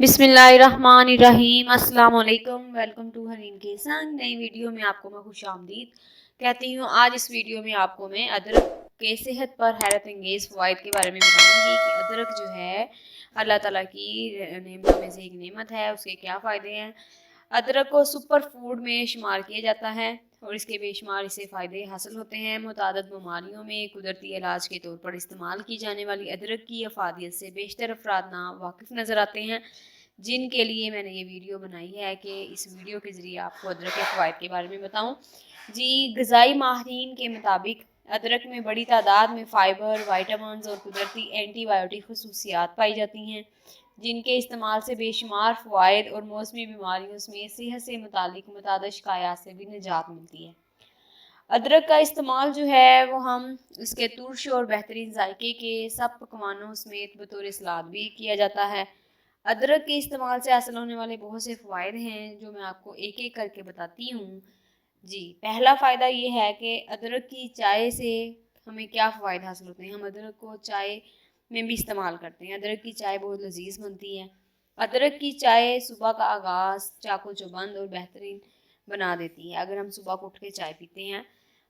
बिस्मिल्लाहिर्रहमानिर्रहीम। अस्सलाम वालेकुम। वेलकम टू हनीन के संग। नई वीडियो में आपको मैं खुश आमदीद कहती हूँ। आज इस वीडियो में आपको मैं अदरक के सेहत पर हैरत अंगेज़ फ़वाइद के बारे में बताऊँगी कि अदरक जो है अल्लाह ताला की नेमतों में से एक नेमत है, उसके क्या फ़ायदे हैं। अदरक को सुपर फूड में शुमार किया जाता है और इसके बेशुमार इससे फ़ायदे हासिल होते हैं। मुतादद बीमारियों में कुदरती इलाज के तौर पर इस्तेमाल की जाने वाली अदरक की अफादियत से बेशतर अफराद ना वाकिफ़ नज़र आते हैं, जिनके लिए मैंने ये वीडियो बनाई है कि इस वीडियो के ज़रिए आपको अदरक के फ़वाइद के बारे में बताऊँ। जी, ग़िज़ाई माहिरीन के मुताबिक अदरक में बड़ी तादाद में फ़ाइबर, विटामिन्स और कुदरती एंटीबायोटिक खसूसियात पाई जाती हैं, जिनके इस्तेमाल से बेशुमार फ़वाइद और मौसमी बीमारियों में सेहत से मुतालिक मुतादा शिकायत से भी निजात मिलती है। अदरक का इस्तेमाल जो है वो हम इसके तुर्श और बेहतरीन जायके के सब पकवानों समेत बतौर सलाद भी किया जाता है। अदरक के इस्तेमाल से हासिल होने वाले बहुत से फ़वाइद हैं जो मैं आपको एक एक करके बताती हूँ। जी, पहला फ़ायदा ये है कि अदरक की चाय से हमें क्या फ़वाइद हासिल होते हैं। हम अदरक को चाय में भी इस्तेमाल करते हैं। अदरक की चाय बहुत लजीज बनती है। अदरक की चाय सुबह का आगाज़ चाको चौबंद और बेहतरीन बना देती है। अगर हम सुबह को उठ के चाय पीते हैं,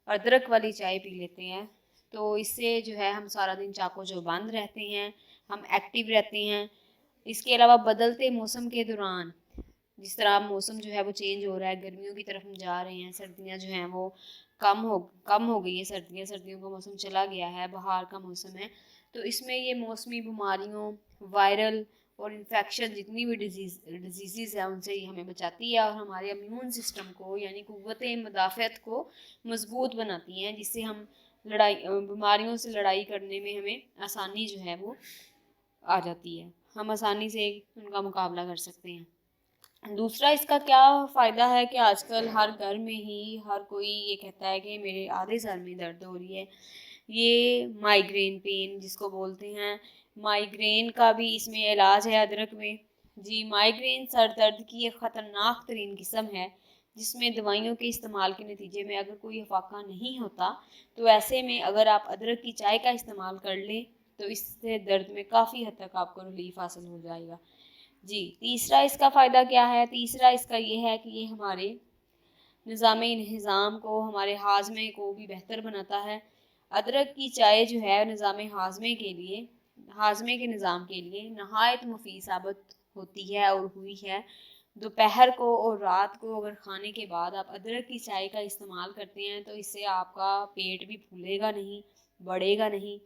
अदरक वाली चाय पी लेते हैं, तो इससे जो है हम सारा दिन चाको चौबंद रहते हैं, हम एक्टिव रहते हैं। इसके अलावा बदलते मौसम के दौरान जिस तरह मौसम जो है वो चेंज हो रहा है, गर्मियों की तरफ हम जा रहे हैं, सर्दियाँ जो हैं वो कम हो गई है। सर्दियों का मौसम चला गया है, बहार का मौसम है। तो इसमें ये मौसमी बीमारियों, वायरल और इन्फेक्शन जितनी भी डिजीज़ है उनसे ये हमें बचाती है और हमारे इम्यून सिस्टम को यानी क़ुव्वत मुदाफ़अत को मज़बूत बनाती हैं, जिससे हम बीमारियों से लड़ाई करने में हमें आसानी जो है वो आ जाती है। हम आसानी से उनका मुकाबला कर सकते हैं। दूसरा इसका क्या फ़ायदा है कि आजकल हर घर में ही हर कोई ये कहता है कि मेरे आधे सर में दर्द हो रही है। ये माइग्रेन पेन जिसको बोलते हैं, माइग्रेन का भी इसमें इलाज है अदरक में। जी, माइग्रेन सर दर्द की एक ख़तरनाक तरीन किस्म है, जिसमें दवाइयों के इस्तेमाल के नतीजे में अगर कोई अफाका नहीं होता, तो ऐसे में अगर आप अदरक की चाय का इस्तेमाल कर लें तो इससे दर्द में काफ़ी हद तक आपको रिलीफ हासिल हो जाएगा। जी, तीसरा इसका फ़ायदा क्या है? तीसरा इसका ये है कि ये हमारे निज़ाम को, हमारे हाज़मे को भी बेहतर बनाता है। अदरक की चाय जो है हाज़मे के निज़ाम के लिए नहायत मुफ़ीद साबित होती है और हुई है। दोपहर को और रात को अगर खाने के बाद आप अदरक की चाय का इस्तेमाल करते हैं तो इससे आपका पेट भी फूलेगा नहीं, बढ़ेगा नहीं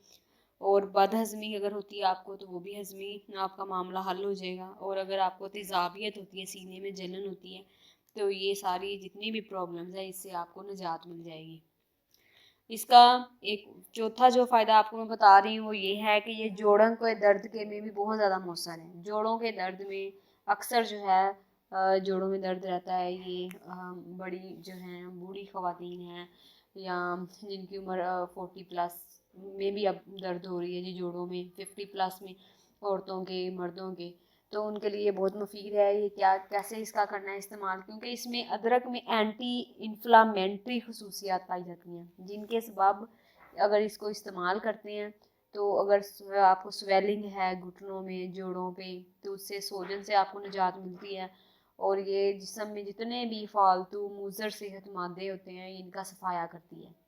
और बदहज़मी अगर होती है आपको तो वो भी हज़मी आपका मामला हल हो जाएगा। और अगर आपको तेज़ाबियत होती है, सीने में जलन होती है, तो ये सारी जितनी भी प्रॉब्लम्स हैं इससे आपको निजात मिल जाएगी। इसका एक चौथा जो फ़ायदा आपको मैं बता रही हूँ वो ये है कि ये जोड़ों के दर्द के में भी बहुत ज़्यादा मौसर है। जोड़ों के दर्द में अक्सर जो है जोड़ों में दर्द रहता है। ये बड़ी जो हैं बूढ़ी ख़वातीन हैं या जिनकी उम्र 40 प्लस में भी अब दर्द हो रही है जी जोड़ों में, 50 प्लस में औरतों के, मर्दों के, तो उनके लिए बहुत मुफीद है। ये कैसे इसका करना है इस्तेमाल, क्योंकि इसमें अदरक में एंटी इन्फ्लामेंट्री खसूसियात पाई जाती हैं, जिनके सबब अगर इसको इस्तेमाल करते हैं तो अगर आपको स्वेलिंग है घुटनों में, जोड़ों पे, तो उससे सोजन से आपको निजात मिलती है और ये जिस्म में जितने भी फालतू मुज़र सेहत मादे होते हैं इनका सफाया करती है।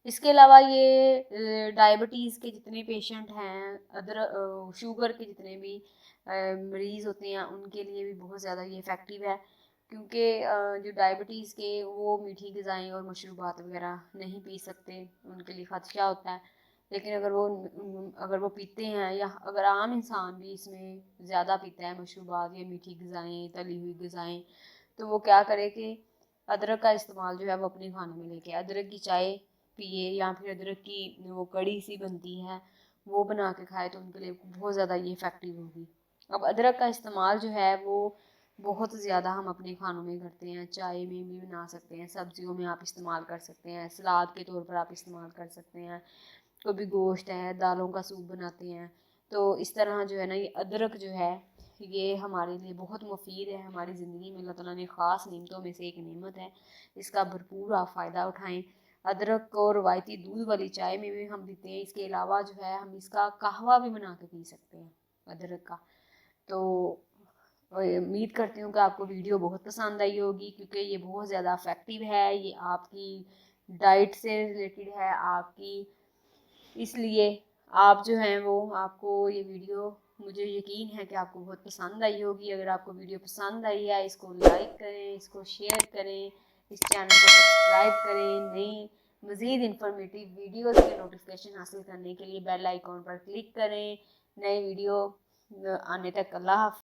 इसके अलावा ये डायबिटीज़ के जितने पेशेंट हैं, शुगर के जितने भी मरीज़ होते हैं उनके लिए भी बहुत ज़्यादा ये इफ़ेक्टिव है, क्योंकि जो डायबिटीज़ के वो मीठी ग़िज़ाएँ और मशरूबात वगैरह नहीं पी सकते, उनके लिए ख़दशा होता है। लेकिन अगर वो पीते हैं या अगर आम इंसान भी इसमें ज़्यादा पीता है मशरूबात या मीठी ग़िज़ाएँ, तली हुई ग़िज़ाएँ, तो वो क्या करे कि अदरक का इस्तेमाल जो है वो अपने खाने में लेके अदरक की चाय पिए या फिर अदरक की वो कड़ी सी बनती है वो बना के खाए, तो उनके लिए बहुत ज़्यादा ये इफ़ेक्टिव होगी। अब अदरक का इस्तेमाल जो है वो बहुत ज़्यादा हम अपने खानों में करते हैं, चाय में भी बना सकते हैं, सब्जियों में आप इस्तेमाल कर सकते हैं, सलाद के तौर पर आप इस्तेमाल कर सकते हैं, कभी गोश्त है, दालों का सूप बनाते हैं। तो इस तरह जो है ना ये अदरक जो है ये हमारे लिए बहुत मुफीद है, हमारी ज़िंदगी में अल्लाह ताला ने ख़ास नेमतों में से एक नेमत है, इसका भरपूर आप फ़ायदा उठाएँ। अदरक को रवायती दूध वाली चाय में भी हम पीते हैं। इसके अलावा जो है हम इसका कहवा भी बना के पी सकते हैं अदरक का। تو امید کرتی ہوں کہ آپ کو ویڈیو بہت پسند آئی ہوگی، کیونکہ یہ بہت زیادہ افیکٹو ہے، یہ آپ کی ڈائٹ سے ریلیٹڈ ہے آپ کی، اس لیے آپ جو ہیں وہ آپ کو یہ ویڈیو، مجھے یقین ہے کہ آپ کو بہت پسند آئی ہوگی۔ اگر آپ کو ویڈیو پسند آئی ہے اس کو لائک کریں، اس کو شیئر کریں، اس چینل کو سبسکرائب کریں۔ نئی مزید انفارمیٹیو ویڈیوز کے نوٹیفیکیشن حاصل کرنے کے لیے بیل آئیکن پر کلک کریں۔ نئے ویڈیو آنے تک اللہ حافظ۔